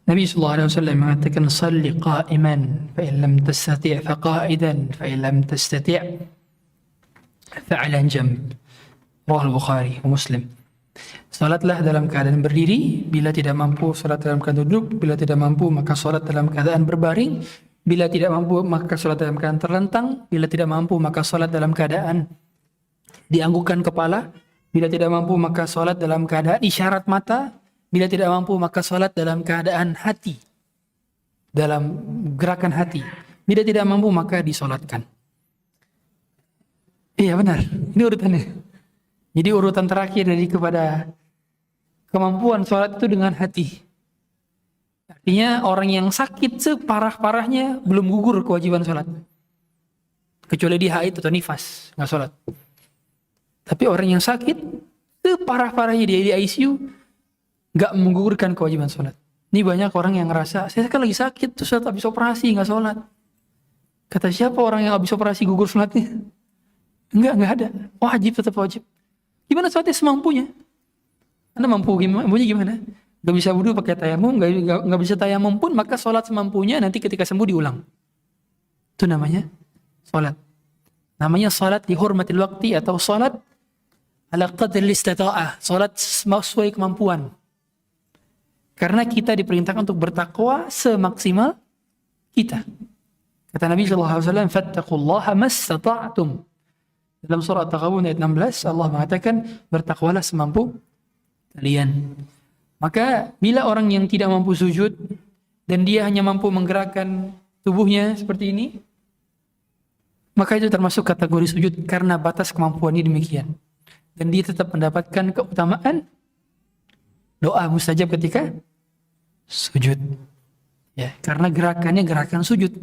Nabi sallallahu alaihi wasallam mengatakan salli qa'iman fa in lam tastati' fa qa'idan fa in lam tastati' fa 'ala janb. Rawahu Bukhari wa Muslim. Salatlah dalam keadaan berdiri, bila tidak mampu salat dalam keadaan duduk, bila tidak mampu maka salat dalam keadaan berbaring, bila tidak mampu maka salat dalam keadaan terlentang, bila tidak mampu maka salat dalam keadaan dianggukkan kepala, bila tidak mampu maka salat dalam keadaan isyarat mata, bila tidak mampu maka salat dalam keadaan hati, dalam gerakan hati. Bila tidak mampu maka disolatkan. Iya benar, ini urutannya. Jadi urutan terakhir dari kepada kemampuan sholat itu dengan hati. Artinya orang yang sakit separah-parahnya belum gugur kewajiban sholat. Kecuali dia haid atau nifas, nggak sholat. Tapi orang yang sakit separah-parahnya dia di ICU, nggak menggugurkan kewajiban sholat. Ini banyak orang yang ngerasa, saya kan lagi sakit, terus habis operasi nggak sholat. Kata siapa orang yang habis operasi gugur sholatnya? Nggak ada. Wajib, tetap wajib. Gimana sholatnya semampunya? Anda mampunya gimana? Gak bisa wudu pakai tayamum, gak bisa tayamum pun, maka sholat semampunya, nanti ketika sembuh diulang. Itu namanya sholat. Namanya sholat dihormatil waktu atau sholat ala qadril istata'ah. Sholat sesuai kemampuan. Karena kita diperintahkan untuk bertakwa semaksimal kita. Kata Nabi SAW, fattaqullaha mastata'tum. Dalam surah At-Taghabun ayat 16, Allah mengatakan, bertakwalah semampu kalian. Maka bila orang yang tidak mampu sujud dan dia hanya mampu menggerakkan tubuhnya seperti ini, maka itu termasuk kategori sujud karena batas kemampuannya demikian. Dan dia tetap mendapatkan keutamaan doa mustajab ketika sujud. Ya, karena gerakannya gerakan sujud.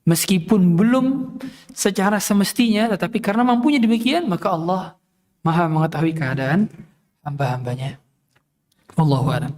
Meskipun belum secara semestinya, tetapi karena mampunya demikian, maka Allah Maha mengetahui keadaan hamba-hambanya. Wallahu a'lam.